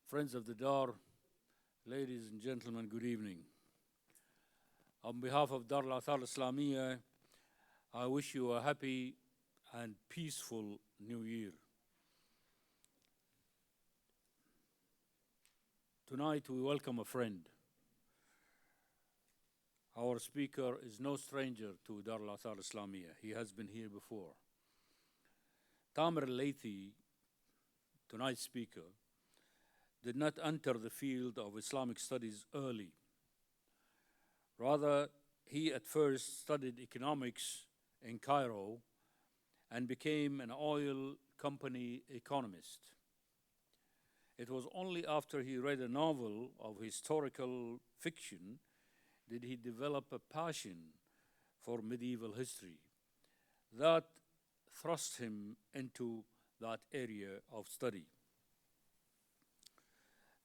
Friends of the Dar, ladies and gentlemen, good evening. On behalf of al-Athar al-Islamiyyah, I wish you a happy and peaceful New Year. Tonight we welcome a friend. Our speaker is no stranger to al-Athar al-Islamiyyah. He has been here before. Tamer el-Leithy, tonight's speaker, did not enter the field of Islamic studies early. Rather, he at first studied economics in Cairo and became an oil company economist. It was only after he read a novel of historical fiction did he develop a passion for medieval history that thrust him into that area of study.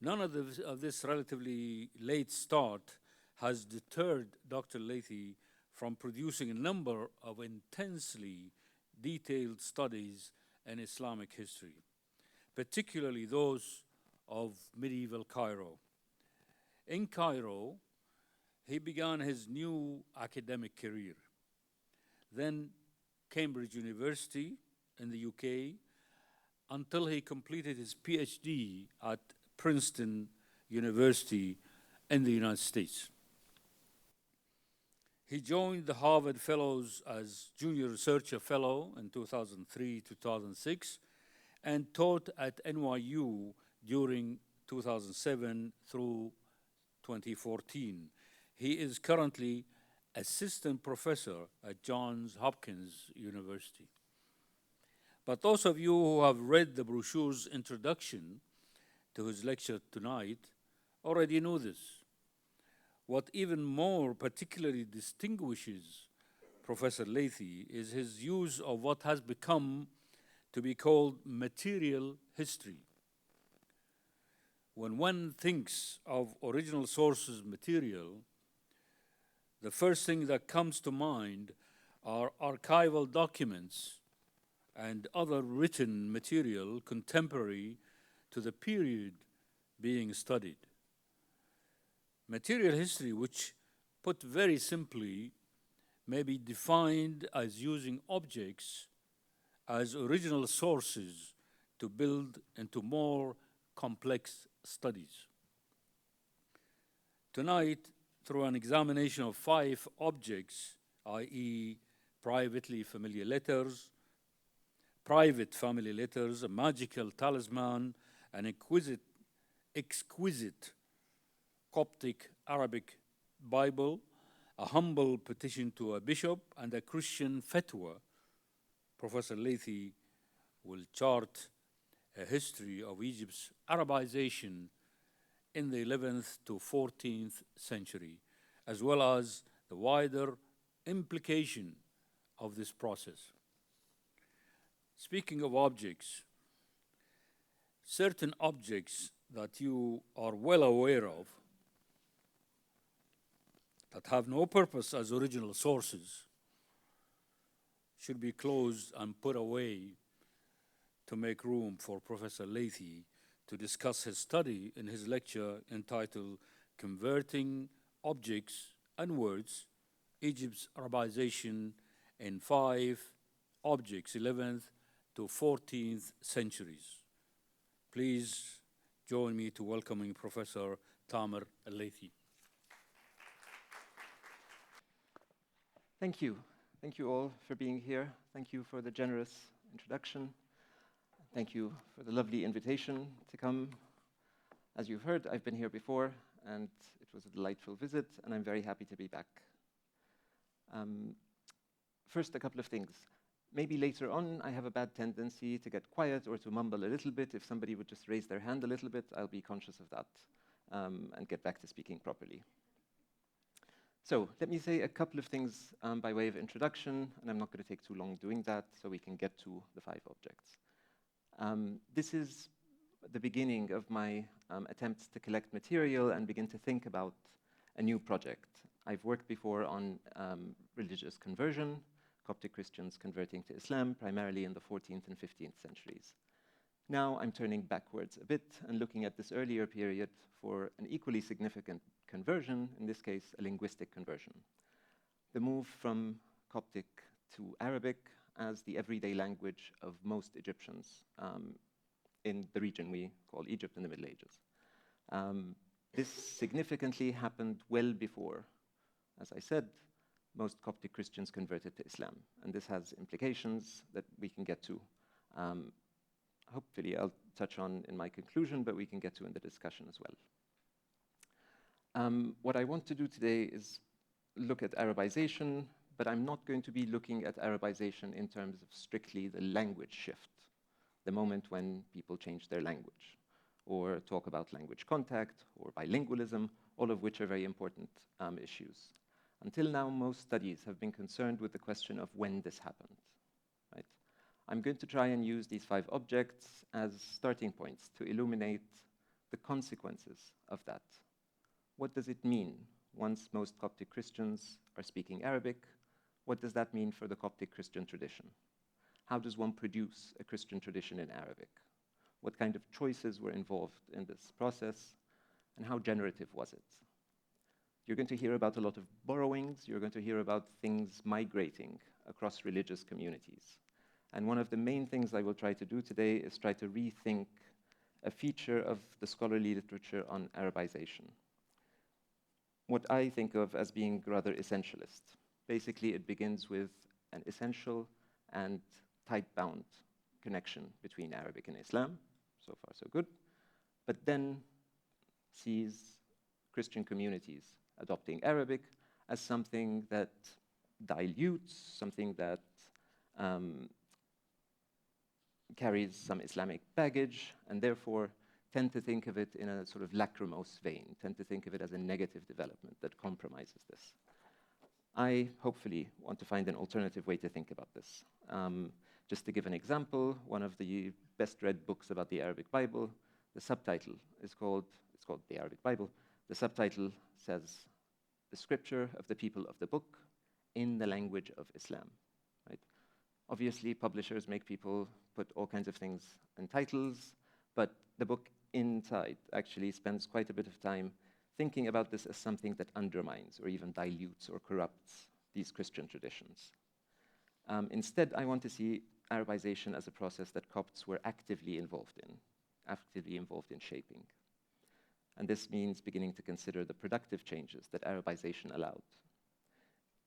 None of this relatively late start has deterred Dr. Leithy from producing a number of intensely detailed studies in Islamic history, particularly those of medieval Cairo. In Cairo, he began his new academic career. Then Cambridge University in the UK, until he completed his PhD at Princeton University in the United States. He joined the Harvard Fellows as Junior Researcher Fellow in 2003-2006 and taught at NYU during 2007 through 2014. He is currently Assistant Professor at Johns Hopkins University. But those of you who have read the brochure's introduction to his lecture tonight already know this. What even more particularly distinguishes Professor Leithy is his use of what has become to be called material history. When one thinks of original sources material, the first thing that comes to mind are archival documents and other written material contemporary to the period being studied. Material history, which put very simply, may be defined as using objects as original sources to build into more complex studies. Tonight, through an examination of 5 objects, i.e. private family letters, a magical talisman, an exquisite Coptic Arabic Bible, a humble petition to a bishop, and a Christian fatwa, Professor Leithy will chart a history of Egypt's Arabization in the 11th to 14th century, as well as the wider implication of this process. Speaking of objects, certain objects that you are well aware of that have no purpose as original sources should be closed and put away to make room for Professor Leithy to discuss his study in his lecture entitled Converting Objects and Words, Egypt's Arabization in 5 Objects, 11th to 14th centuries. Please join me to welcoming Professor Tamer el-Leithy. Thank you. Thank you all for being here. Thank you for the generous introduction. Thank you for the lovely invitation to come. As you've heard, I've been here before, and it was a delightful visit, and I'm very happy to be back. First, a couple of things. Maybe later on, I have a bad tendency to get quiet or to mumble a little bit. If somebody would just raise their hand a little bit, I'll be conscious of that and get back to speaking properly. So let me say a couple of things by way of introduction, and I'm not going to take too long doing that, so we can get to the 5 objects. This is the beginning of my attempts to collect material and begin to think about a new project. I've worked before on religious conversion, Coptic Christians converting to Islam, primarily in the 14th and 15th centuries. Now I'm turning backwards a bit and looking at this earlier period for an equally significant conversion, in this case, a linguistic conversion. The move from Coptic to Arabic as the everyday language of most Egyptians in the region we call Egypt in the Middle Ages. This significantly happened well before, as I said, most Coptic Christians converted to Islam. And this has implications that we can get to. Hopefully I'll touch on in my conclusion, but we can get to in the discussion as well. What I want to do today is look at Arabization, but I'm not going to be looking at Arabization in terms of strictly the language shift, the moment when people change their language, or talk about language contact, or bilingualism, all of which are very important issues. Until now, most studies have been concerned with the question of when this happened, right? I'm going to try and use these 5 objects as starting points to illuminate the consequences of that. What does it mean once most Coptic Christians are speaking Arabic? What does that mean for the Coptic Christian tradition? How does one produce a Christian tradition in Arabic? What kind of choices were involved in this process? And how generative was it? You're going to hear about a lot of borrowings. You're going to hear about things migrating across religious communities. And one of the main things I will try to do today is try to rethink a feature of the scholarly literature on Arabization, what I think of as being rather essentialist. Basically, it begins with an essential and tight-bound connection between Arabic and Islam. So far, so good. But then sees Christian communities adopting Arabic as something that dilutes, something that carries some Islamic baggage, and therefore tend to think of it in a sort of lachrymose vein, tend to think of it as a negative development that compromises this. I hopefully want to find an alternative way to think about this. Just to give an example, one of the best read books about the Arabic Bible, the subtitle is called The Arabic Bible. The subtitle says, "The Scripture of the People of the Book in the Language of Islam." Right? Obviously, publishers make people put all kinds of things in titles, but the book inside actually spends quite a bit of time thinking about this as something that undermines or even dilutes or corrupts these Christian traditions. Instead, I want to see Arabization as a process that Copts were actively involved in shaping. And this means beginning to consider the productive changes that Arabization allowed,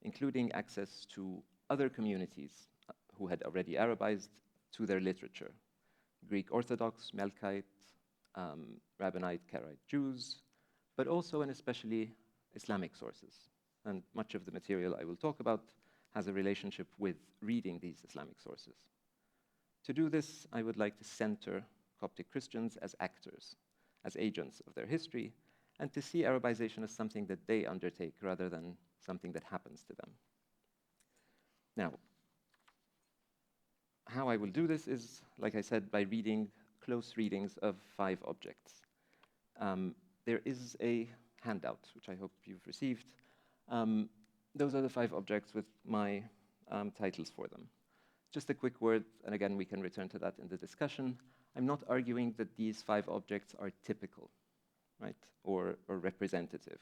including access to other communities who had already Arabized to their literature, Greek Orthodox, Melkite, Rabbinite, Karaite Jews, but also and especially Islamic sources. And much of the material I will talk about has a relationship with reading these Islamic sources. To do this, I would like to center Coptic Christians as actors, as agents of their history, and to see Arabization as something that they undertake rather than something that happens to them. Now, how I will do this is, like I said, by reading close readings of 5 objects. There is a handout, which I hope you've received. Those are the 5 objects with my titles for them. Just a quick word, and again, we can return to that in the discussion. I'm not arguing that these 5 objects are typical, right, or representative.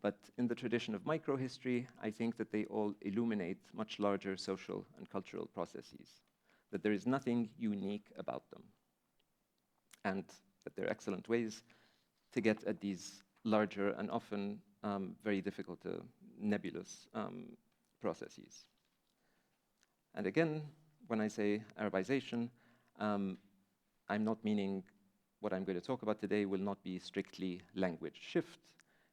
But in the tradition of microhistory, I think that they all illuminate much larger social and cultural processes, that there is nothing unique about them, and that they're excellent ways to get at these larger and often very difficult to nebulous processes. And again, when I say Arabization, I'm not meaning what I'm going to talk about today will not be strictly language shift.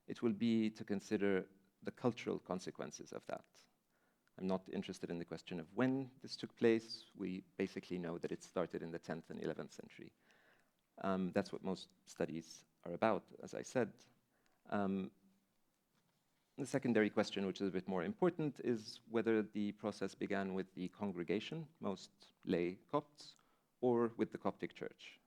It will be to consider the cultural consequences of that. I'm not interested in the question of when this took place. We basically know that it started in the 10th and 11th century. That's what most studies are about, as I said. The secondary question, which is a bit more important, is whether the process began with the congregation, most lay Copts, or with the Coptic Church.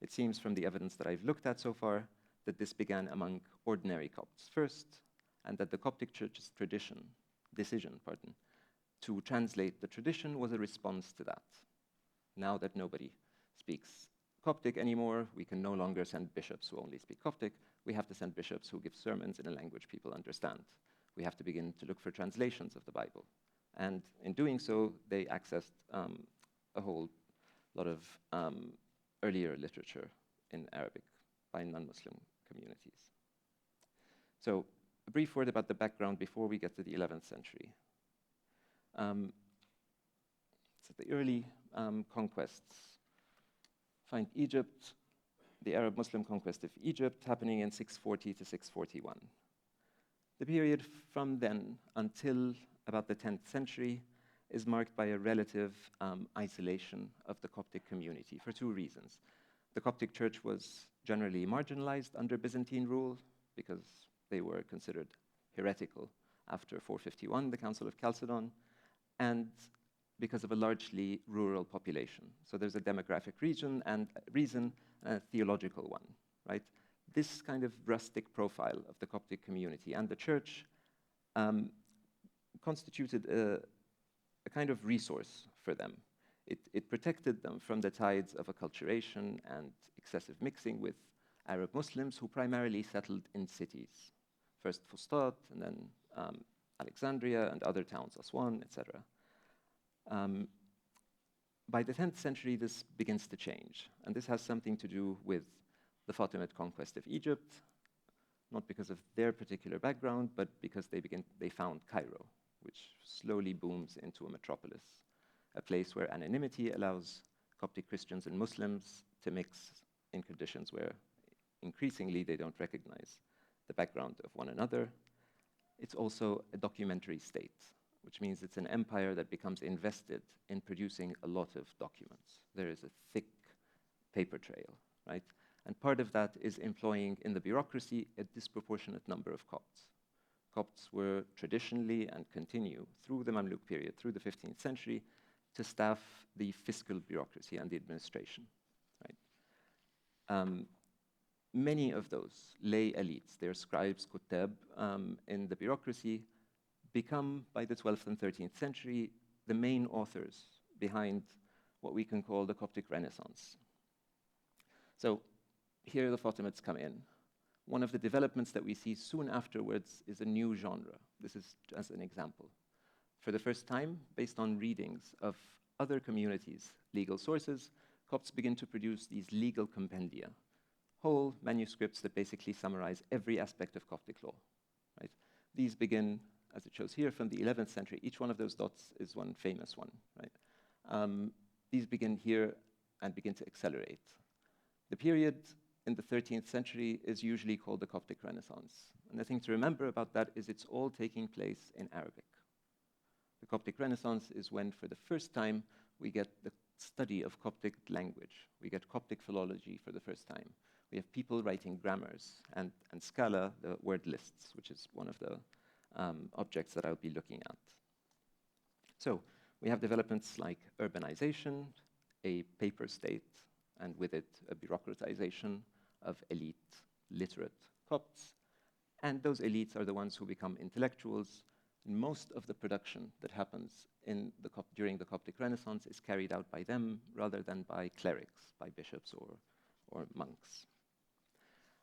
It seems from the evidence that I've looked at so far that this began among ordinary Copts first, and that the Coptic Church's decision, to translate the tradition was a response to that. Now that nobody speaks Coptic anymore. We can no longer send bishops who only speak Coptic. We have to send bishops who give sermons in a language people understand. We have to begin to look for translations of the Bible. And in doing so, they accessed a whole lot of earlier literature in Arabic by non-Muslim communities. So a brief word about the background before we get to the 11th century. So the early conquests find Egypt, the Arab-Muslim conquest of Egypt, happening in 640 to 641. The period from then until about the 10th century is marked by a relative isolation of the Coptic community for two reasons. The Coptic Church was generally marginalized under Byzantine rule because they were considered heretical after 451, the Council of Chalcedon, and because of a largely rural population. So there's a demographic reason and a theological one, right? This kind of rustic profile of the Coptic community and the church constituted a kind of resource for them. It protected them from the tides of acculturation and excessive mixing with Arab Muslims who primarily settled in cities. First Fustat, and then Alexandria and other towns, Aswan, etc. By the 10th century, this begins to change. And this has something to do with the Fatimid conquest of Egypt, not because of their particular background, but because they found Cairo, which slowly booms into a metropolis, a place where anonymity allows Coptic Christians and Muslims to mix in conditions where increasingly they don't recognize the background of one another. It's also a documentary state, which means it's an empire that becomes invested in producing a lot of documents. There is a thick paper trail, right? And part of that is employing in the bureaucracy a disproportionate number of Copts. Copts were traditionally and continue through the Mamluk period, through the 15th century, to staff the fiscal bureaucracy and the administration, right? Many of those lay elites, their scribes, kutab, in the bureaucracy, become, by the 12th and 13th century, the main authors behind what we can call the Coptic Renaissance. So here the Fatimids come in. One of the developments that we see soon afterwards is a new genre. This is as an example. For the first time, based on readings of other communities' legal sources, Copts begin to produce these legal compendia, whole manuscripts that basically summarize every aspect of Coptic law, right? These begin, as it shows here, from the 11th century. Each one of those dots is one famous one, right? These begin here and begin to accelerate. The period in the 13th century is usually called the Coptic Renaissance. And the thing to remember about that is it's all taking place in Arabic. The Coptic Renaissance is when, for the first time, we get the study of Coptic language. We get Coptic philology for the first time. We have people writing grammars and Scala, the word lists, which is one of the objects that I'll be looking at. So we have developments like urbanization, a paper state, and with it a bureaucratization of elite, literate Copts. And those elites are the ones who become intellectuals. And most of the production that happens during the Coptic Renaissance is carried out by them rather than by clerics, by bishops or monks.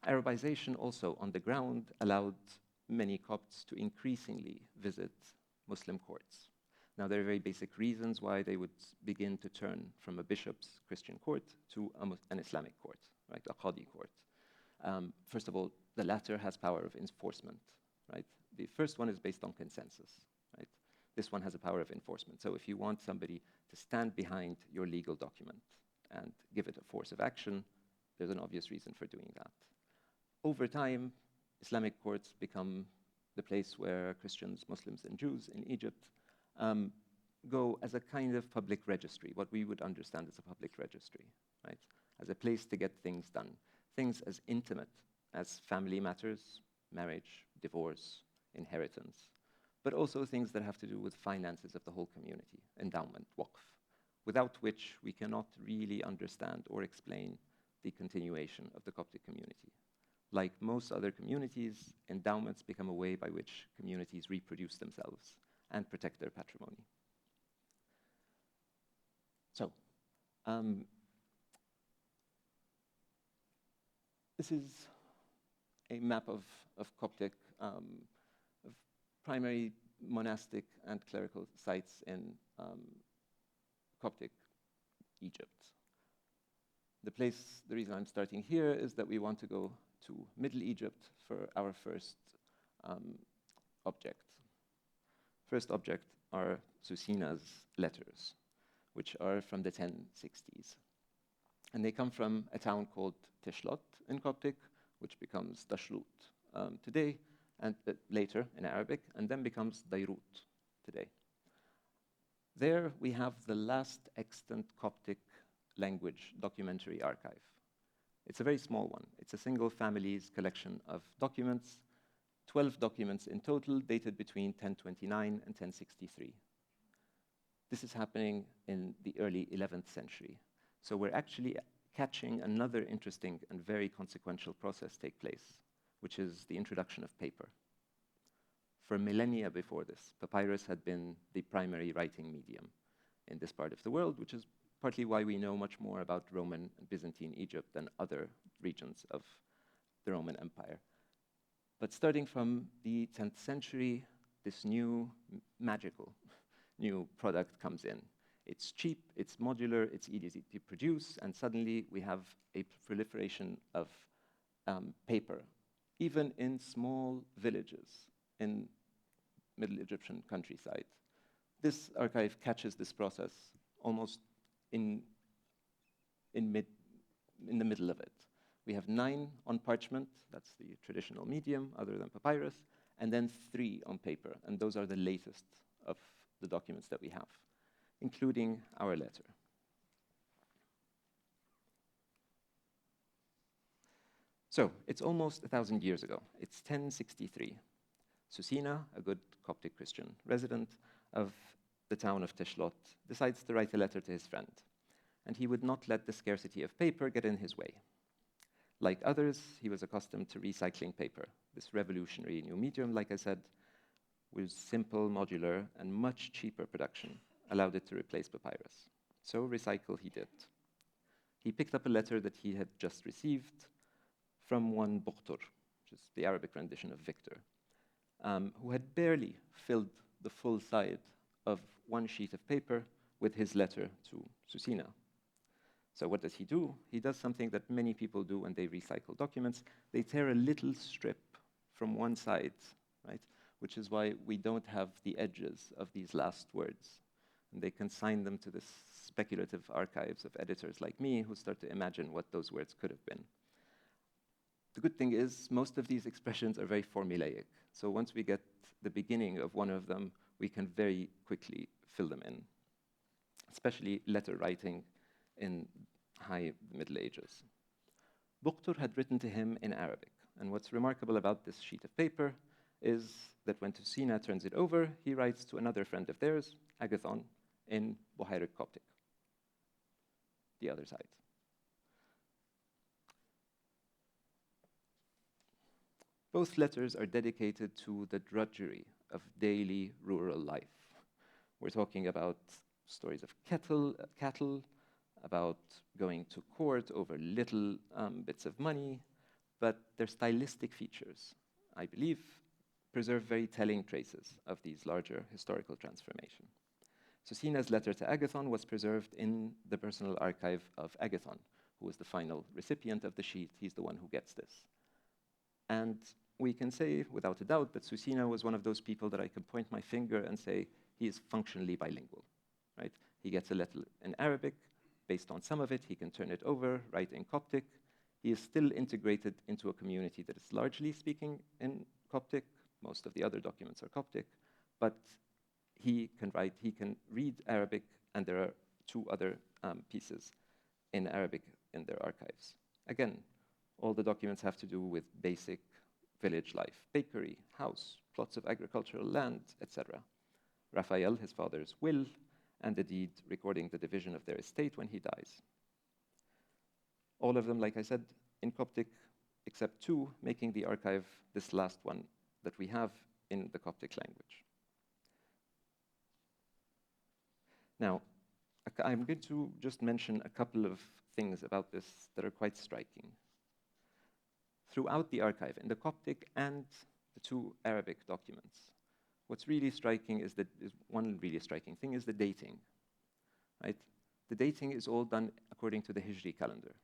Arabization also on the ground allowed many Copts to increasingly visit Muslim courts. Now, there are very basic reasons why they would begin to turn from a bishop's Christian court to an Islamic court, right, a Qadi court. First of all, the latter has power of enforcement, right? The first one is based on consensus, right? This one has a power of enforcement. So if you want somebody to stand behind your legal document and give it a force of action, there's an obvious reason for doing that. Over time, Islamic courts become the place where Christians, Muslims, and Jews in Egypt go as a kind of public registry, what we would understand as a public registry, right? As a place to get things done, things as intimate as family matters, marriage, divorce, inheritance, but also things that have to do with finances of the whole community, endowment, waqf, without which we cannot really understand or explain the continuation of the Coptic community. Like most other communities, endowments become a way by which communities reproduce themselves and protect their patrimony. So, This is a map of Coptic, of primary monastic and clerical sites in Coptic Egypt. The reason I'm starting here is that we want to go to Middle Egypt for our first object. First object are Susina's letters, which are from the 1060s. And they come from a town called Tishlot in Coptic, which becomes Tashlut today, and later in Arabic, and then becomes Dairut today. There we have the last extant Coptic language documentary archive. It's a very small one. It's a single family's collection of documents, 12 documents in total, dated between 1029 and 1063. This is happening in the early 11th century. So we're actually catching another interesting and very consequential process take place, which is the introduction of paper. For millennia before this, papyrus had been the primary writing medium in this part of the world, which is partly why we know much more about Roman and Byzantine Egypt than other regions of the Roman Empire. But starting from the 10th century, this new, magical, new product comes in. It's cheap, it's modular, it's easy to produce, and suddenly we have a proliferation of paper, even in small villages in Middle Egyptian countryside. This archive catches this process almost in the middle of it. We have 9 on parchment, that's the traditional medium other than papyrus, and then 3 on paper, and those are the latest of the documents that we have, including our letter. So it's almost 1,000 years ago. It's 1063. Susina, a good Coptic Christian resident of the town of Tishlot, decides to write a letter to his friend, and he would not let the scarcity of paper get in his way. Like others, he was accustomed to recycling paper. This revolutionary new medium, like I said, with simple, modular, and much cheaper production, allowed it to replace papyrus. So recycle he did. He picked up a letter that he had just received from one Bukhtur, which is the Arabic rendition of Victor, who had barely filled the full side of one sheet of paper with his letter to Susina. So what does he do? He does something that many people do when they recycle documents. They tear a little strip from one side, right? Which is why we don't have the edges of these last words. And they consign them to the speculative archives of editors like me who start to imagine what those words could have been. The good thing is most of these expressions are very formulaic. So once we get the beginning of one of them, we can very quickly fill them in, especially letter writing in high Middle Ages. Bukhtur had written to him in Arabic, and what's remarkable about this sheet of paper is that when Susina turns it over, he writes to another friend of theirs, Agathon, in Buhairic Coptic, the other side. Both letters are dedicated to the drudgery of daily rural life. We're talking about stories of cattle, about going to court over little bits of money, but their stylistic features, I believe, preserve very telling traces of these larger historical transformation. Susina's letter to Agathon was preserved in the personal archive of Agathon, who was the final recipient of the sheet. He's the one who gets this. And we can say, without a doubt, that Susina was one of those people that I can point my finger and say, he is functionally bilingual, right? He gets a letter in Arabic. Based on some of it, he can turn it over, write in Coptic. He is still integrated into a community that is largely speaking in Coptic. Most of the other documents are Coptic, but he can write, he can read Arabic, and there are 2 other pieces in Arabic in their archives. Again, all the documents have to do with basic village life, bakery, house, plots of agricultural land, etc. Raphael, his father's will, and the deed recording the division of their estate when he dies. All of them, like I said, in Coptic, except 2, making the archive this last one that we have in the Coptic language. Now, I'm going to just mention a couple of things about this that are quite striking. throughout the archive, in the Coptic and the two Arabic documents. What's really striking is one really striking thing is the dating, right? The dating is all done according to the Hijri calendar.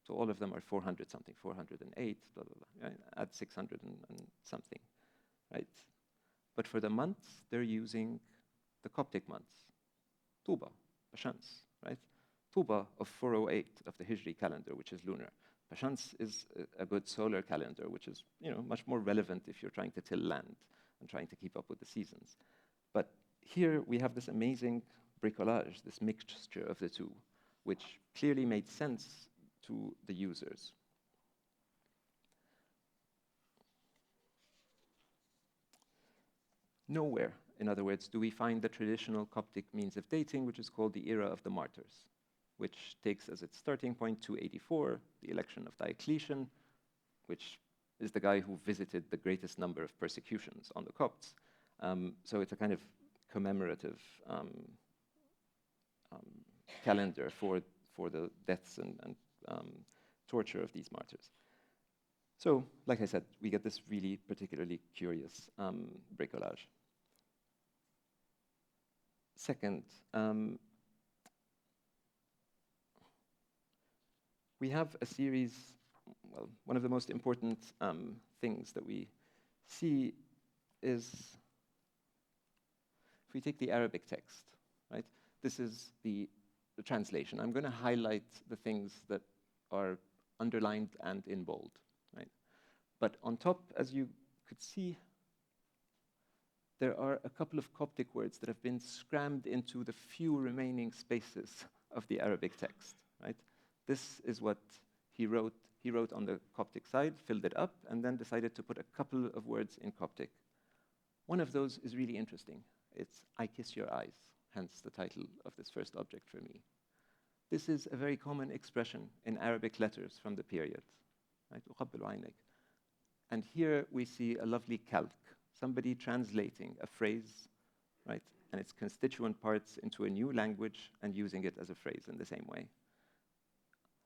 So all of them are 400 something, 408, blah, blah, blah, right? Add 600 and something, right? But for the months, they're using the Coptic months. Tuba, Bashans, right? Tuba of 408 of the Hijri calendar, which is lunar. Bashans is a good solar calendar, which is much more relevant if you're trying to till land and trying to keep up with the seasons. But here we have this amazing bricolage, this mixture of the two, which clearly made sense to the users. Nowhere, in other words, do we find the traditional Coptic means of dating, which is called the era of the martyrs, which takes as its starting point 284, the election of Diocletian, which is the guy who visited the greatest number of persecutions on the Copts. So it's a kind of commemorative calendar for the deaths and torture of these martyrs. So, like I said, we get this really particularly curious bricolage. Second, we have a series, well, one of the most important things that we see is, if we take the Arabic text, right? This is the translation. I'm going to highlight the things that are underlined and in bold, right? But on top, as you could see, there are a couple of Coptic words that have been scrammed into the few remaining spaces of the Arabic text, right? This is what he wrote. He wrote on the Coptic side, filled it up, and then decided to put a couple of words in Coptic. One of those is really interesting. It's, I kiss your eyes, hence the title of this first object for me. This is a very common expression in Arabic letters from the period, right? And here we see a lovely calque, somebody translating a phrase, right, and its constituent parts into a new language and using it as a phrase in the same way.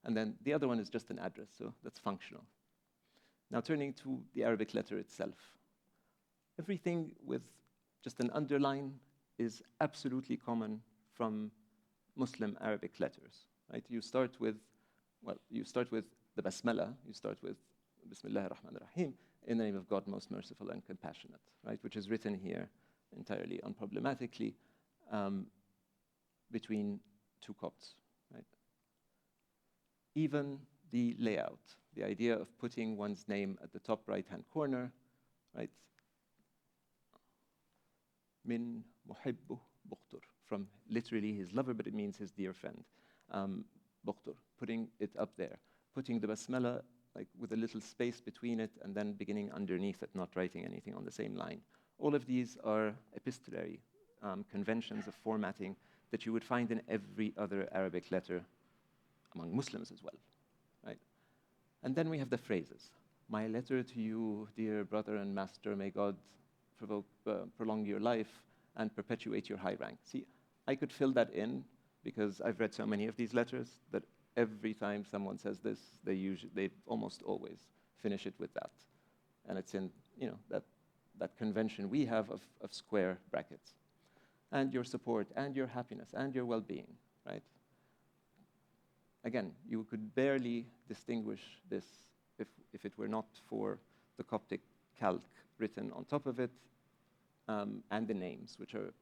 And then the other one is just an address, so that's functional. Now turning to the Arabic letter itself. Everything with just an underline is absolutely common from Muslim Arabic letters, right? You start with the Basmala, you start with Bismillah ar-Rahman ar-Rahim, in the name of God, most merciful and compassionate, right? Which is written here entirely unproblematically between two Copts, right? Even the layout, the idea of putting one's name at the top right-hand corner, right? Min muhibbu buqtur, from literally his lover, but it means his dear friend. Buqtur, putting it up there. Putting the basmala like with a little space between it and then beginning underneath it, not writing anything on the same line. All of these are epistolary conventions of formatting that you would find in every other Arabic letter among Muslims as well, right? And then we have the phrases. My letter to you, dear brother and master, may God prolong your life and perpetuate your high rank. See, I could fill that in because I've read so many of these letters that every time someone says this, they almost always finish it with that. And it's in that convention we have of square brackets. And your support, and your happiness, and your well-being, right? Again, you could barely distinguish this if it were not for the Coptic calque written on top of it, and the names, which are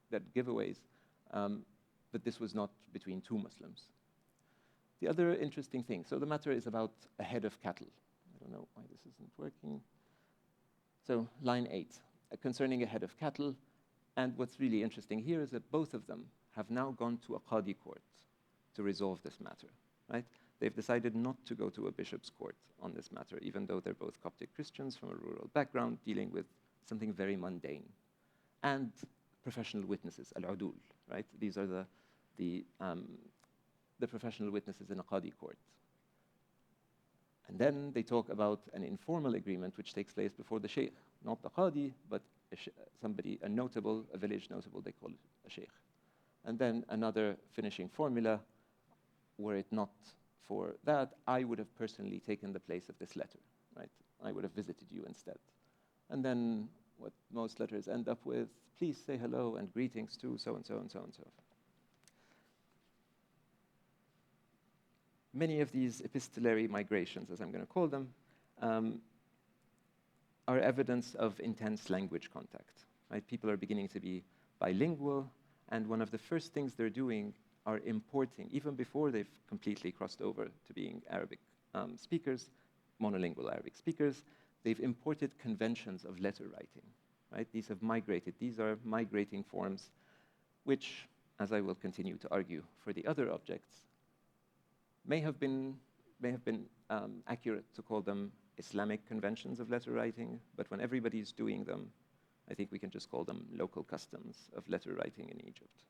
that giveaways, but this was not between two Muslims. The other interesting thing, so the matter is about a head of cattle. I don't know why this isn't working. So line 8, concerning a head of cattle, and what's really interesting here is that both of them have now gone to a qadi court to resolve this matter, right? They've decided not to go to a bishop's court on this matter, even though they're both Coptic Christians from a rural background dealing with something very mundane. And professional witnesses, al-udul, right? These are the professional witnesses in a qadi court. And then they talk about an informal agreement which takes place before the sheikh, not the qadi, but a notable, a village notable, they call it a sheikh. And then another finishing formula, were it not for that, I would have personally taken the place of this letter. I would have visited you instead. And then what most letters end up with, please say hello and greetings to so-and-so and so-and-so. Many of these epistolary migrations, as I'm going to call them, are evidence of intense language contact. Right? People are beginning to be bilingual, and one of the first things they're doing are importing, even before they've completely crossed over to being Arabic speakers, monolingual Arabic speakers, they've imported conventions of letter writing. Right? These have migrated. These are migrating forms, which, as I will continue to argue for the other objects, may have been accurate to call them Islamic conventions of letter writing, but when everybody's doing them, I think we can just call them local customs of letter writing in Egypt.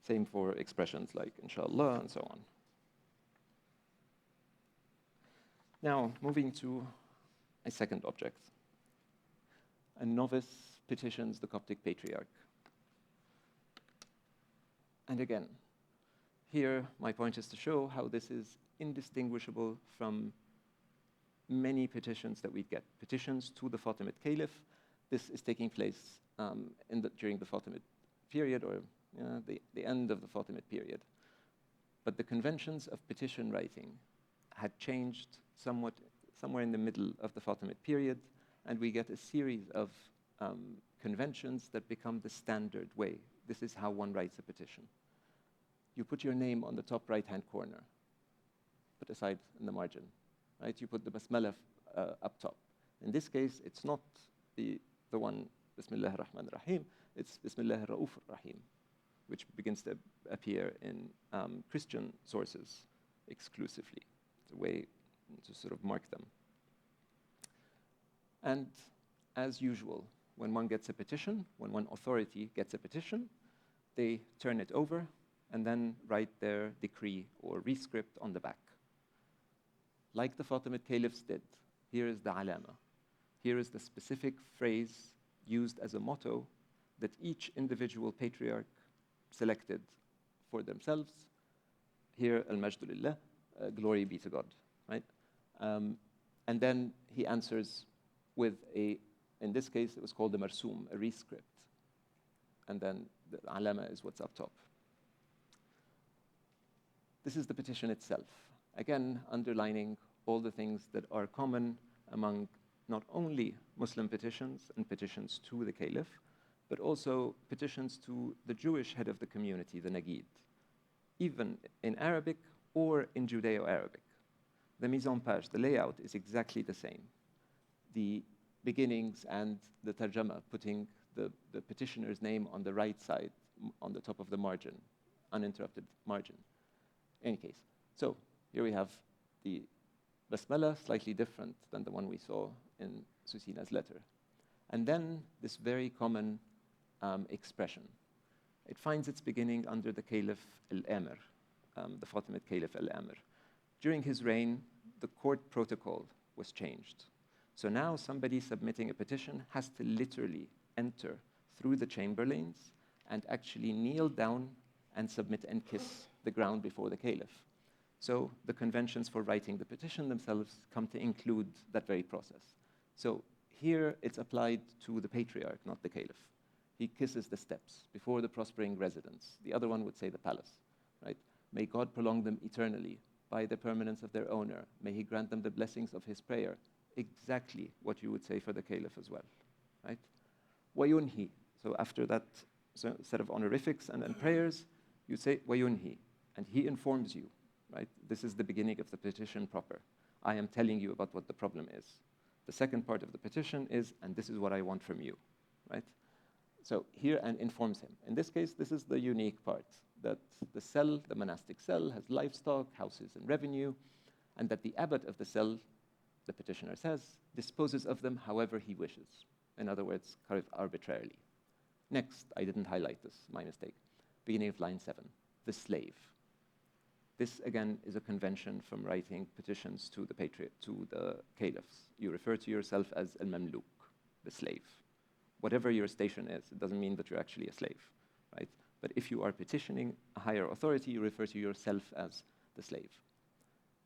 Same for expressions like inshallah and so on. Now, moving to a second object. A novice petitions the Coptic Patriarch. And again, here my point is to show how this is indistinguishable from many petitions that we get. Petitions to the Fatimid Caliph. This is taking place during the Fatimid period, or the end of the Fatimid period. But the conventions of petition writing had changed somewhat somewhere in the middle of the Fatimid period, and we get a series of conventions that become the standard way. This is how one writes a petition. You put your name on the top right-hand corner, put aside in the margin, right? You put the basmalah up top. In this case, it's not the one, Bismillah ar-Rahman ar-Rahim, it's Bismillah ar-Ra'uf ar-Rahim, which begins to appear in Christian sources exclusively. It's a way to sort of mark them. And as usual, when one gets a petition, when one authority gets a petition, they turn it over and then write their decree or rescript on the back. Like the Fatimid caliphs did, here is the alama. Here is the specific phrase used as a motto that each individual patriarch selected for themselves. Here, al-Majdu lillah, glory be to God, right? And then he answers with in this case, it was called the marsum, a rescript. And then the alama is what's up top. This is the petition itself. Again, underlining all the things that are common among not only Muslim petitions and petitions to the caliph, but also petitions to the Jewish head of the community, the Nagid, even in Arabic or in Judeo-Arabic. The mise en page, the layout, is exactly the same. The beginnings and the tarjama, putting the petitioner's name on the right side, on the top of the margin, uninterrupted margin. In any case, so here we have the basmala, slightly different than the one we saw in Susina's letter. And then this very common expression. It finds its beginning under the Caliph al-Amir, the Fatimid Caliph al-Amir. During his reign, the court protocol was changed. So now somebody submitting a petition has to literally enter through the chamberlains and actually kneel down and submit and kiss the ground before the caliph. So the conventions for writing the petition themselves come to include that very process. So here it's applied to the patriarch, not the caliph. He kisses the steps before the prospering residence. The other one would say the palace, right? May God prolong them eternally by the permanence of their owner. May he grant them the blessings of his prayer. Exactly what you would say for the caliph as well, right? Wayunhi. So after that set of honorifics and prayers, you say wayunhi, and he informs you, right? This is the beginning of the petition proper. I am telling you about what the problem is. The second part of the petition is, and this is what I want from you, right? So here, and informs him. In this case, this is the unique part, that the cell, the monastic cell, has livestock, houses, and revenue, and that the abbot of the cell, the petitioner says, disposes of them however he wishes. In other words, kind of arbitrarily. Next, I didn't highlight this, my mistake. Beginning of line 7, the slave. This, again, is a convention from writing petitions to the caliphs. You refer to yourself as al-Mamluk, the slave. Whatever your station is, it doesn't mean that you're actually a slave, right? But if you are petitioning a higher authority, you refer to yourself as the slave.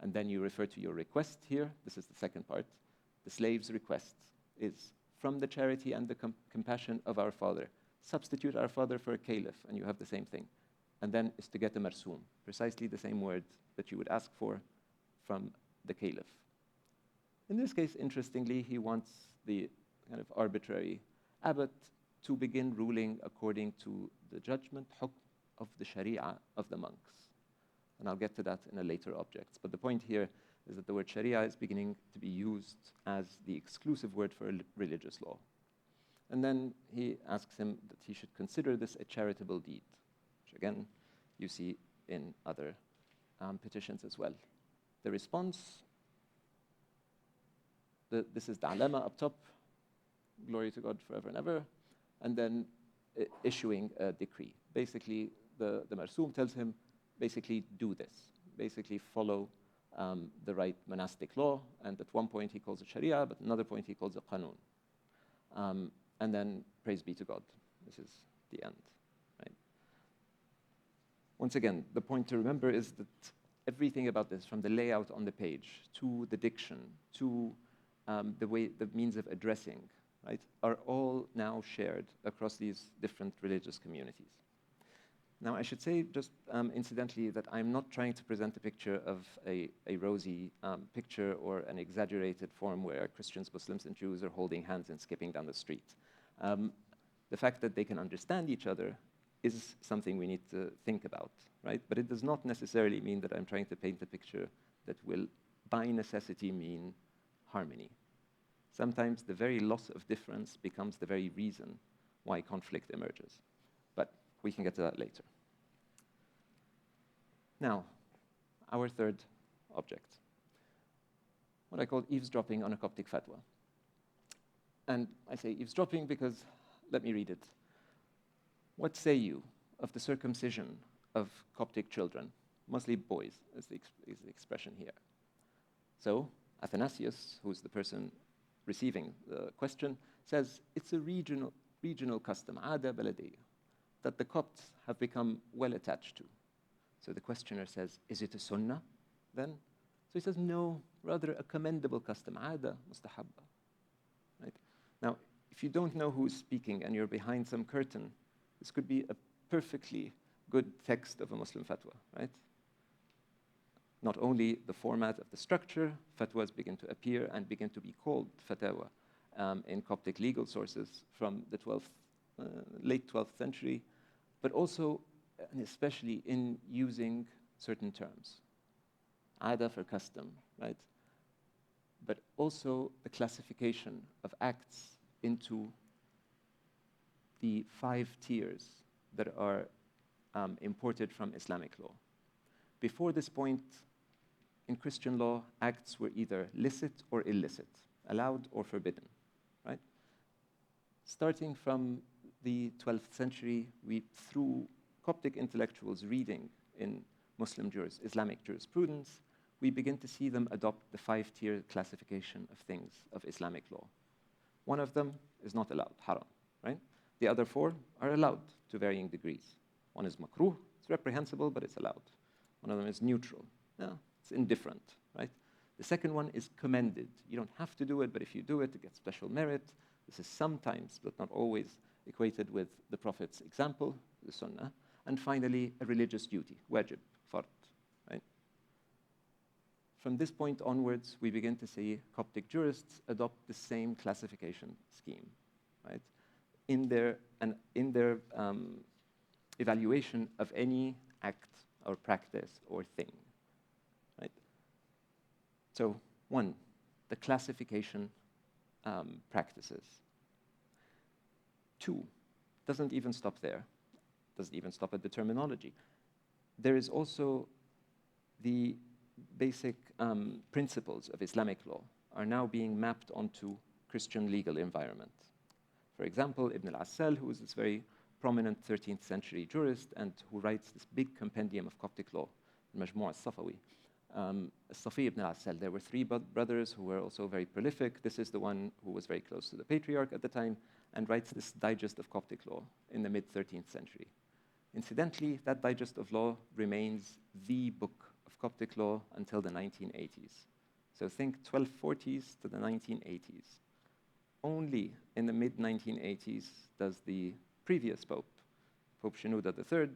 And then you refer to your request here. This is the second part. The slave's request is from the charity and the compassion of our father. Substitute our father for a caliph, and you have the same thing. And then is to get a marsoom, precisely the same word that you would ask for from the caliph. In this case, interestingly, he wants the kind of arbitrary abbot to begin ruling according to the judgment, hukm, of the sharia of the monks. And I'll get to that in a later object. But the point here is that the word sharia is beginning to be used as the exclusive word for religious law. And then he asks him that he should consider this a charitable deed, which again, you see in other petitions as well. The response, this is the alama up top, glory to God forever and ever, and then issuing a decree. Basically, the marsoom tells him, basically do this, basically follow the right monastic law, and at one point he calls it sharia, but another point he calls it qanun. And then praise be to God. This is the end, right? Once again, the point to remember is that everything about this, from the layout on the page to the diction to the means of addressing, right, are all now shared across these different religious communities. Now, I should say just incidentally that I'm not trying to present a picture of a rosy picture or an exaggerated form where Christians, Muslims, and Jews are holding hands and skipping down the street. The fact that they can understand each other is something we need to think about, right? But it does not necessarily mean that I'm trying to paint a picture that will, by necessity, mean harmony. Sometimes the very loss of difference becomes the very reason why conflict emerges. But we can get to that later. Now, our third object, what I call eavesdropping on a Coptic fatwa. And I say eavesdropping because, let me read it. What say you of the circumcision of Coptic children, mostly boys, is the expression here. So Athanasius, who's the person receiving the question, says it's a regional custom, عادة بلدية, that the Copts have become well attached to. So the questioner says, is it a sunnah then? So he says, no, rather a commendable custom, عادة مستحبة. Right? Now, if you don't know who's speaking and you're behind some curtain, this could be a perfectly good text of a Muslim fatwa, right? Not only the format of the structure, fatwas begin to appear and begin to be called fatawa in Coptic legal sources from the late 12th century, but also and especially in using certain terms. Ada for custom, right? But also the classification of acts into the 5 tiers that are imported from Islamic law. Before this point, in Christian law, acts were either licit or illicit, allowed or forbidden, right? Starting from the 12th century, through Coptic intellectuals reading in Islamic jurisprudence, we begin to see them adopt the 5-tier classification of things of Islamic law. One of them is not allowed, haram, right? The other 4 are allowed to varying degrees. One is makruh, it's reprehensible, but it's allowed. One of them is neutral, it's indifferent, right? The second one is commended. You don't have to do it, but if you do it, it gets special merit. This is sometimes, but not always, equated with the Prophet's example, the Sunnah. And finally, a religious duty, wajib, fard, right? From this point onwards, we begin to see Coptic jurists adopt the same classification scheme, right? In their evaluation of any act or practice or thing, right? So 1, the classification practices. 2, doesn't even stop there. Doesn't even stop at the terminology. There is also the basic principles of Islamic law are now being mapped onto Christian legal environment. For example, Ibn al-Assal, who is this very prominent 13th century jurist and who writes this big compendium of Coptic law, Majmu' al-Safawi. Safi ibn al-Assal, there were 3 brothers who were also very prolific. This is the one who was very close to the patriarch at the time and writes this digest of Coptic law in the mid-13th century. Incidentally, that digest of law remains the book of Coptic law until the 1980s. So think 1240s to the 1980s. Only in the mid-1980s does the previous pope, Pope Shenouda III,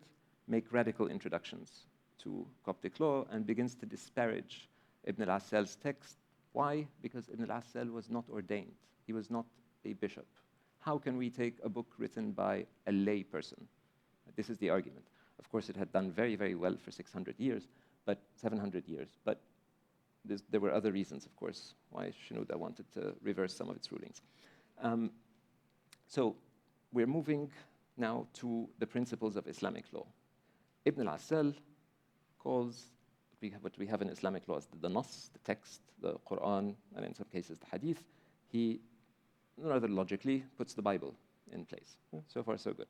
make radical introductions to Coptic law and begins to disparage Ibn al-Assal's text. Why? Because Ibn al-Assal was not ordained. He was not a bishop. How can we take a book written by a lay person? This is the argument. Of course, it had done very, very well for 600 years, but 700 years. But there were other reasons, of course, why Shenouda wanted to reverse some of its rulings. So we're moving now to the principles of Islamic law. Ibn al-Assal calls what we have in Islamic law as the Nas, the text, the Quran, and in some cases the Hadith. He rather logically puts the Bible in place. So far, so good.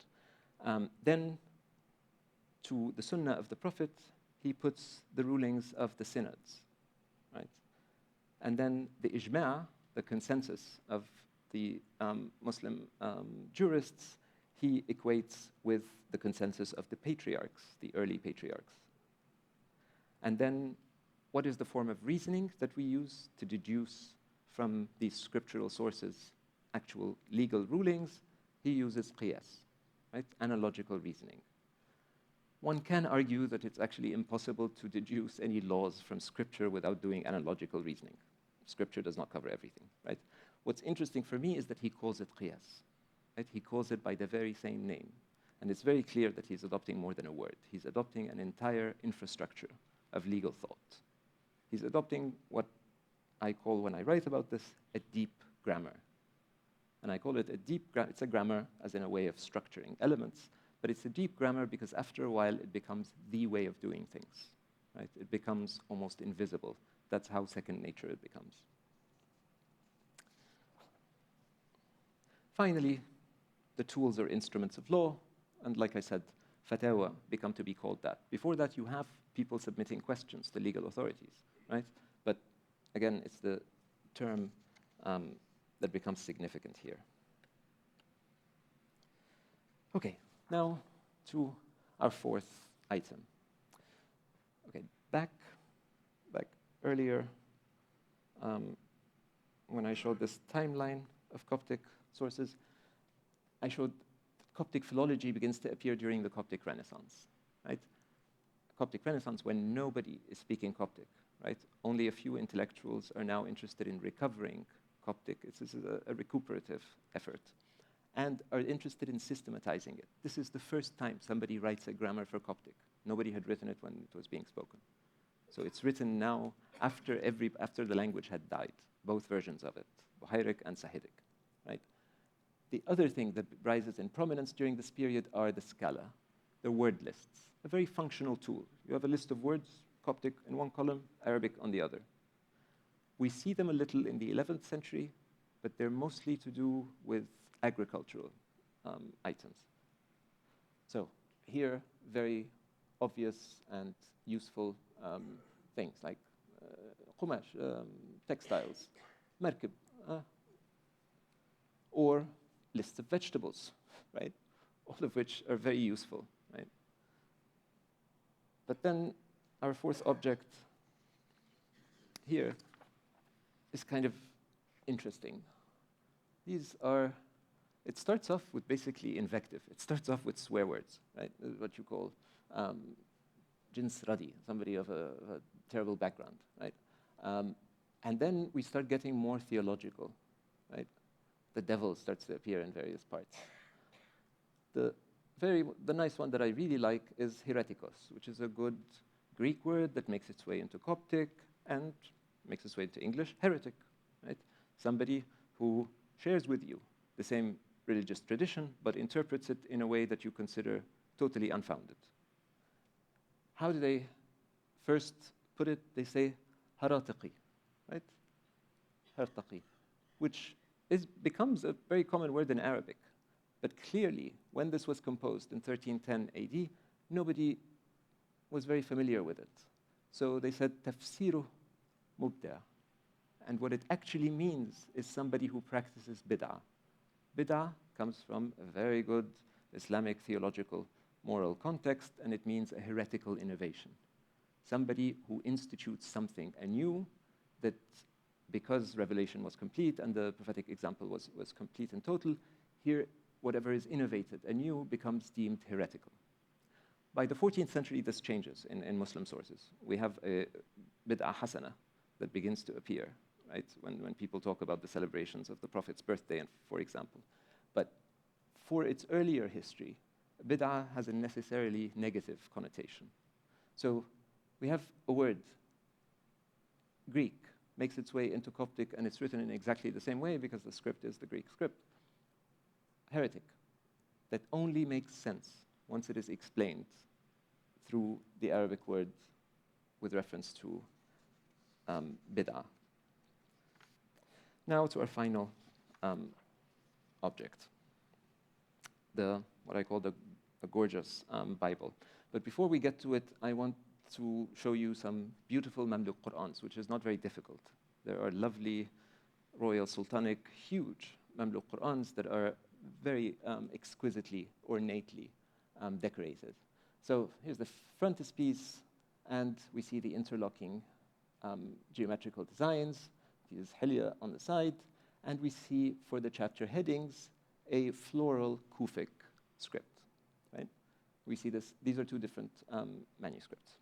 Then to the Sunnah of the Prophet, he puts the rulings of the synods, right? And then the Ijma', the consensus of the Muslim jurists, he equates with the consensus of the patriarchs, the early patriarchs. And then what is the form of reasoning that we use to deduce from these scriptural sources actual legal rulings? He uses qiyas, right? Analogical reasoning. One can argue that it's actually impossible to deduce any laws from scripture without doing analogical reasoning. Scripture does not cover everything, right? What's interesting for me is that he calls it qiyas, right? He calls it by the very same name. And it's very clear that he's adopting more than a word. He's adopting an entire infrastructure of legal thought. He's adopting what I call, when I write about this, a deep grammar. And I call it a deep grammar. It's a grammar as in a way of structuring elements, but it's a deep grammar because after a while it becomes the way of doing things, right? It becomes almost invisible. That's how second nature it becomes. Finally, the tools or instruments of law, and like I said, fatwa become to be called that. Before that, you have people submitting questions to legal authorities, right? But again, it's the term that becomes significant here. Okay, now to our fourth item. Okay, back earlier, when I showed this timeline of Coptic sources, I showed Coptic philology begins to appear during the Coptic Renaissance, right? Coptic Renaissance when nobody is speaking Coptic, right? Only a few intellectuals are now interested in recovering Coptic. This is a recuperative effort, and are interested in systematizing it. This is the first time somebody writes a grammar for Coptic. Nobody had written it when it was being spoken. So it's written now after the language had died, both versions of it, Buhairic and Sahidic, right? The other thing that rises in prominence during this period are the scala, the word lists, a very functional tool. You have a list of words, Coptic in one column, Arabic on the other. We see them a little in the 11th century, but they're mostly to do with agricultural items. So here, very obvious and useful things like qumash, textiles, markib, or lists of vegetables, right? All of which are very useful, right? But then our fourth object here is kind of interesting. It starts off with basically invective. It starts off with swear words, right? What you call jins radi, somebody of a terrible background, right? And then we start getting more theological, right? The devil starts to appear in various parts. The nice one that I really like is heretikos, which is a good Greek word that makes its way into Coptic and makes its way into English, heretic, right? Somebody who shares with you the same religious tradition, but interprets it in a way that you consider totally unfounded. How do they first put it? They say harataqi, right? Harataqi, which becomes a very common word in Arabic. But clearly, when this was composed in 1310 AD, nobody was very familiar with it. So they said tafsiru mubda'. And what it actually means is somebody who practices bid'ah. Bid'ah comes from a very good Islamic theological moral context, and it means a heretical innovation. Somebody who institutes something anew that, because revelation was complete and the prophetic example was complete and total, here whatever is innovated anew becomes deemed heretical. By the 14th century, this changes in Muslim sources. We have a bid'ah hasana that begins to appear, right? When people talk about the celebrations of the Prophet's birthday, for example. But for its earlier history, bid'ah has a necessarily negative connotation. So we have a word, Greek, makes its way into Coptic, and it's written in exactly the same way because the script is the Greek script. Heretic. That only makes sense once it is explained through the Arabic word with reference to bid'ah. Now to our final object, what I call the gorgeous Bible. But before we get to it, I want to show you some beautiful Mamluk Qur'ans, which is not very difficult. There are lovely royal sultanic, huge Mamluk Qur'ans that are very exquisitely, ornately decorated. So here's the frontispiece, and we see the interlocking geometrical designs. There's hilya on the side, and we see for the chapter headings a floral Kufic script. Right? We see this. These are two different manuscripts.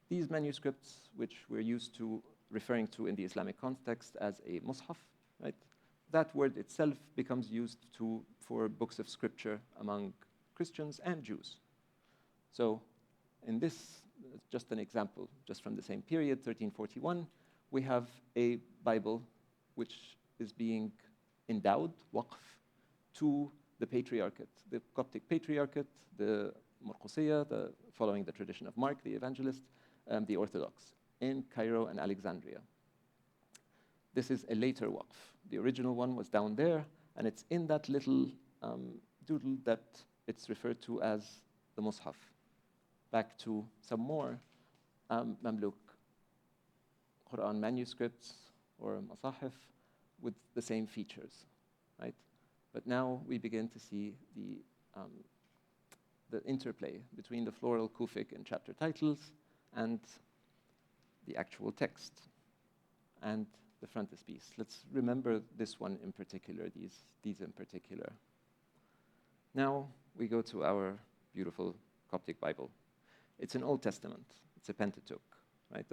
These manuscripts, which we're used to referring to in the Islamic context as a mushaf, right? That word itself becomes used for books of scripture among Christians and Jews. So in this, just an example, just from the same period, 1341, we have a Bible which is being endowed, waqf, to the patriarchate, the Coptic patriarchate, the Murqusiyya, following the tradition of Mark, the evangelist, the Orthodox, in Cairo and Alexandria. This is a later waqf. The original one was down there, and it's in that little doodle that it's referred to as the Mus'haf. Back to some more Mamluk Quran manuscripts or masahif with the same features, right? But now we begin to see the interplay between the floral Kufic and chapter titles and the actual text and the frontispiece. Let's remember this one in particular, these in particular. Now we go to our beautiful Coptic Bible. It's an Old Testament. It's a Pentateuch, right?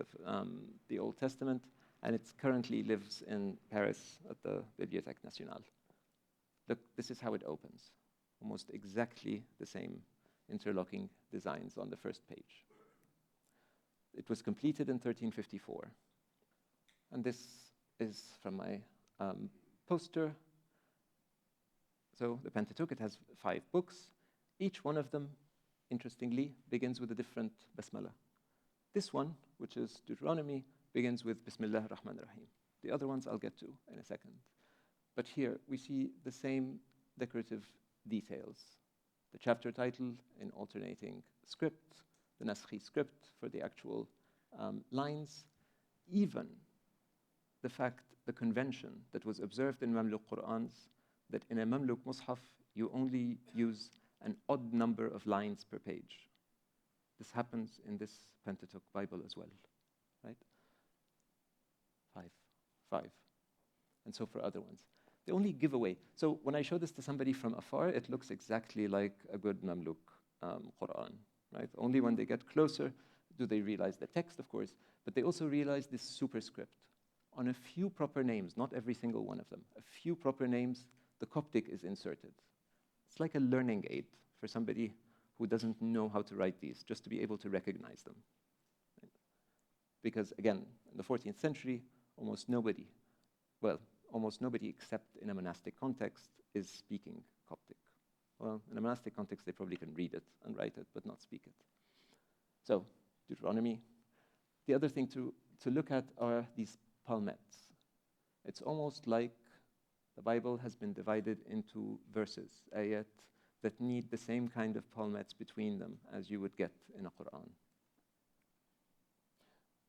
The Old Testament, and it currently lives in Paris at the Bibliothèque Nationale. Look, this is how it opens. Almost exactly the same interlocking designs on the first page. It was completed in 1354. And this is from my poster. So the Pentateuch, it has 5 books. Each one of them, interestingly, begins with a different basmalah. This one, which is Deuteronomy, begins with Bismillah ar-Rahman ar-Rahim. The other ones I'll get to in a second. But here we see the same decorative details. The chapter title in alternating script, the Naskhi script for the actual lines, even the fact, the convention that was observed in Mamluk Qur'ans, that in a Mamluk Mus'haf, you only use an odd number of lines per page. This happens in this Pentateuch Bible as well, right? 5. And so for other ones. The only giveaway, so when I show this to somebody from afar, it looks exactly like a good Mamluk Quran, right? Only when they get closer do they realize the text, of course, but they also realize this superscript. On a few proper names, not every single one of them, a few proper names, the Coptic is inserted. It's like a learning aid for somebody who doesn't know how to write these, just to be able to recognize them. Right? Because again, in the 14th century, almost nobody except in a monastic context is speaking Coptic. Well, in a monastic context, they probably can read it and write it, but not speak it. So, Deuteronomy. The other thing to look at are these palmettes. It's almost like the Bible has been divided into verses, ayat, that need the same kind of palmettes between them as you would get in a Quran.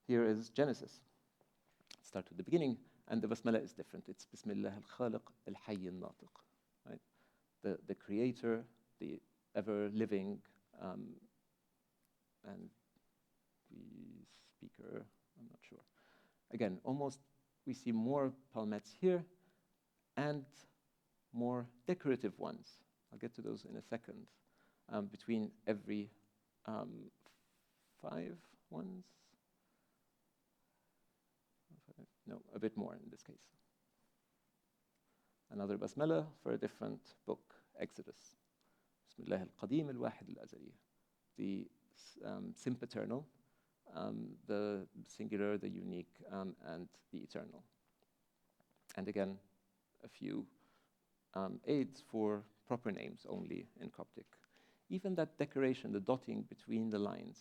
Here is Genesis. Start with the beginning, and the basmala is different. It's Bismillah al-Khaliq al-Hayy al-Natiq, right? The creator, the ever-living and the speaker, I'm not sure. Again, almost we see more palmettes here and more decorative ones. I'll get to those in a second. Between every 5 ones. No, a bit more in this case. Another basmala for a different book, Exodus. Bismillah al-Qadim al-Wahid al-Azali. The sempiternal, the singular, the unique, and the eternal. And again, a few aids for proper names only in Coptic. Even that decoration, the dotting between the lines,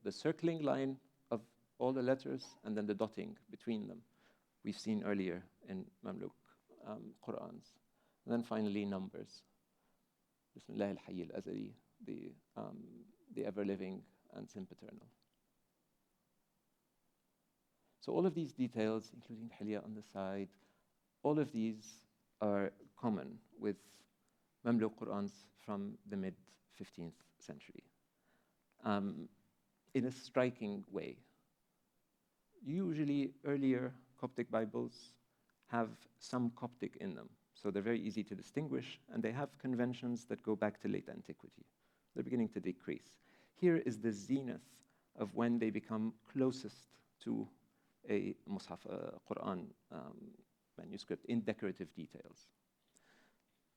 the circling line of all the letters and then the dotting between them, we've seen earlier in Mamluk Qur'ans. And then finally, numbers. Bismillah al-Hayy al-Azali, the ever-living and sempiternal. So all of these details, including Hilya on the side, all of these are common with Mamluk Qur'ans from the mid-15th century. In a striking way. Usually earlier Coptic Bibles have some Coptic in them, so they're very easy to distinguish, and they have conventions that go back to late antiquity. They're beginning to decrease. Here is the zenith of when they become closest to a Mus'haf, Quran manuscript in decorative details.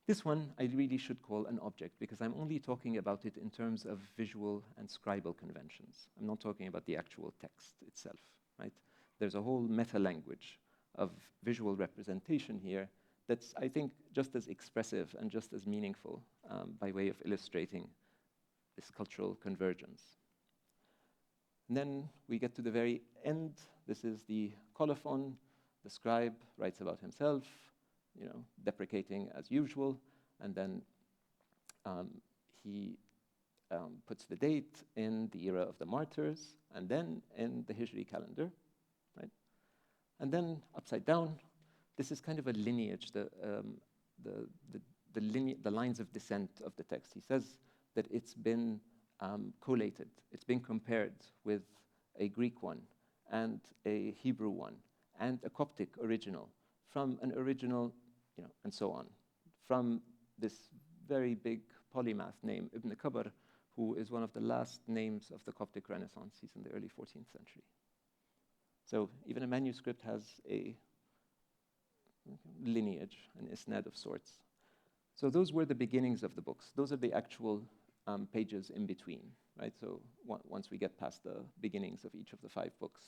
This one I really should call an object because I'm only talking about it in terms of visual and scribal conventions. I'm not talking about the actual text itself, right? There's a whole meta-language of visual representation here that's, I think, just as expressive and just as meaningful by way of illustrating this cultural convergence. And then we get to the very end. This is the colophon. The scribe writes about himself, deprecating as usual, and then he puts the date in the era of the martyrs, and then in the Hijri calendar, right? And then upside down, this is kind of a lineage, the lines of descent of the text. He says that it's been collated, it's been compared with a Greek one, and a Hebrew one, and a Coptic original, from an original, and so on, from this very big polymath named Ibn Qabr, who is one of the last names of the Coptic Renaissance. He's in the early 14th century. So even a manuscript has a lineage, an isnad of sorts. So those were the beginnings of the books. Those are the actual pages in between, right? So once we get past the beginnings of each of the 5 books.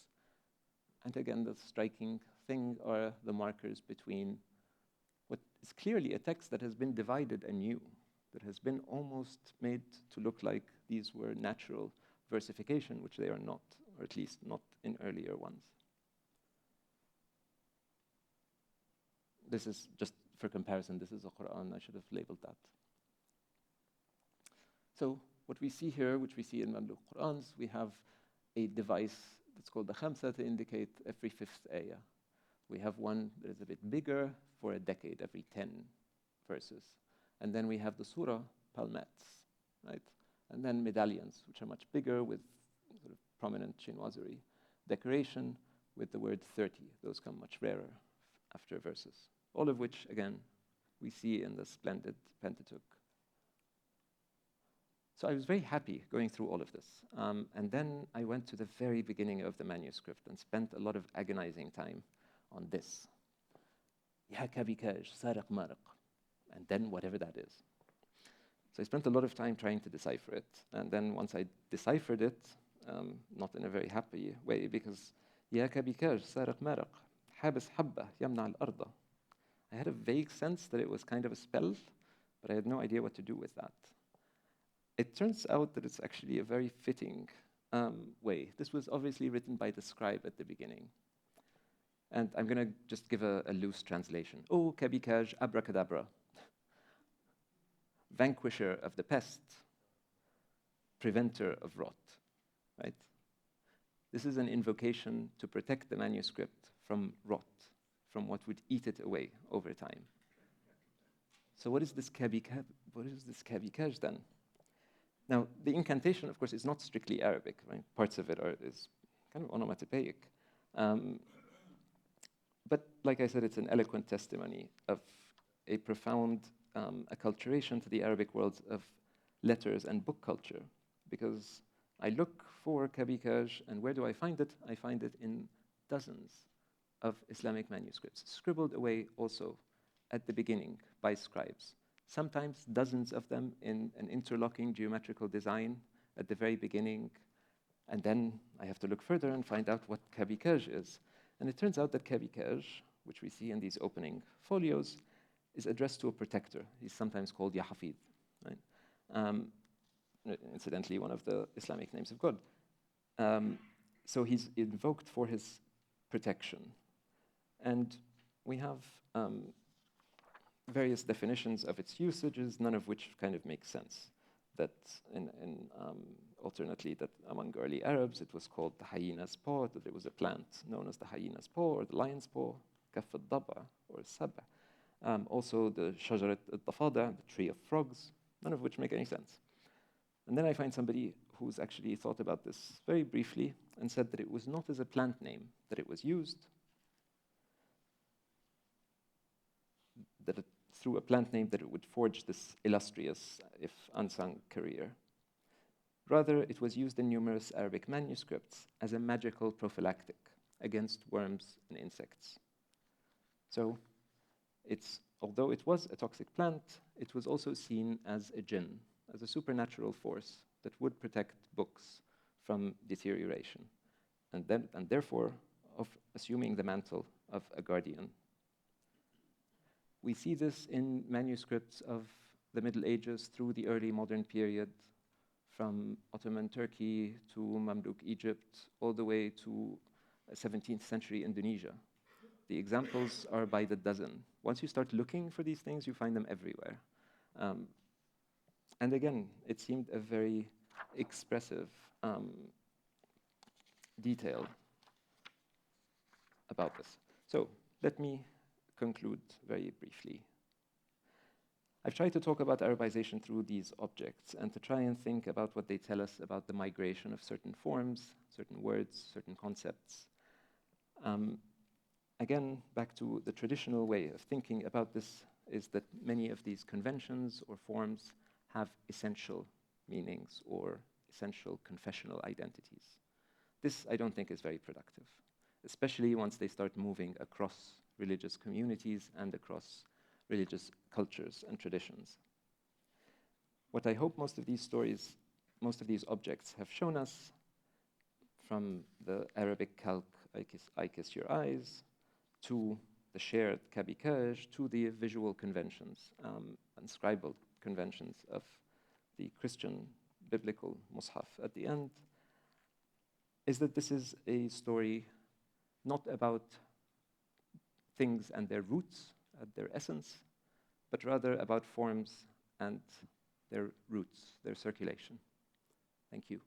And again, the striking thing are the markers between what is clearly a text that has been divided anew, that has been almost made to look like these were natural versification, which they are not, or at least not in earlier ones. This is just for comparison, this is a Quran, I should have labeled that. So what we see here, which we see in Mamluk Qur'ans, we have a device that's called the khamsa to indicate every 5th ayah. We have one that is a bit bigger for a decade, every 10 verses. And then we have the surah palmettes, right? And then medallions, which are much bigger with sort of prominent chinoiserie decoration with the word 30. Those come much rarer after verses. All of which, again, we see in the splendid Pentateuch. So I was very happy going through all of this. And then I went to the very beginning of the manuscript and spent a lot of agonizing time on this. Ya kabikaj, saraq maraq. And then whatever that is. So I spent a lot of time trying to decipher it. And then once I deciphered it, not in a very happy way, because Ya kabikaj, saraq maraq, habis habba, yamna al-arda. I had a vague sense that it was kind of a spell, but I had no idea what to do with that. It turns out that it's actually a very fitting way. This was obviously written by the scribe at the beginning. And I'm going to just give a loose translation. Oh, kabikaj, abracadabra. Vanquisher of the pest, preventer of rot, right? This is an invocation to protect the manuscript from rot, from what would eat it away over time. So what is this kabikaj then? Now, the incantation, of course, is not strictly Arabic, right? Parts of it is kind of onomatopoeic. But like I said, it's an eloquent testimony of a profound acculturation to the Arabic worlds of letters and book culture. Because I look for kabikaj, and where do I find it? I find it in dozens of Islamic manuscripts, scribbled away also at the beginning by scribes. Sometimes dozens of them in an interlocking geometrical design at the very beginning. And then I have to look further and find out what kabikaj is. And it turns out that kabikaj, which we see in these opening folios, is addressed to a protector. He's sometimes called Ya Hafid, right? Incidentally, one of the Islamic names of God. So he's invoked for his protection. And we have various definitions of its usages, none of which kind of make sense. That alternately, that among early Arabs, it was called the hyena's paw, that there was a plant known as the hyena's paw or the lion's paw, kaf al-daba or sabah. Also the shajarat al-tafada, the tree of frogs, none of which make any sense. And then I find somebody who's actually thought about this very briefly and said that it was not as a plant name that it was used, that through a plant name that it would forge this illustrious, if unsung, career. Rather, it was used in numerous Arabic manuscripts as a magical prophylactic against worms and insects. So, although it was a toxic plant, it was also seen as a jinn, as a supernatural force that would protect books from deterioration, and therefore of assuming the mantle of a guardian. We see this in manuscripts of the Middle Ages through the early modern period, from Ottoman Turkey to Mamluk Egypt, all the way to 17th century Indonesia. The examples are by the dozen. Once you start looking for these things, you find them everywhere. And again, it seemed a very expressive detail about this. So let me conclude very briefly. I've tried to talk about Arabization through these objects and to try and think about what they tell us about the migration of certain forms, certain words, certain concepts. Again, back to the traditional way of thinking about this is that many of these conventions or forms have essential meanings or essential confessional identities. This, I don't think, is very productive, especially once they start moving across religious communities and across religious cultures and traditions. What I hope most of these stories, most of these objects have shown us, from the Arabic calque, I kiss your eyes, to the shared kabikaj, to the visual conventions and scribal conventions of the Christian biblical mushaf at the end, is that this is a story not about things and their roots, at their essence, but rather about forms and their roots, their circulation. Thank you.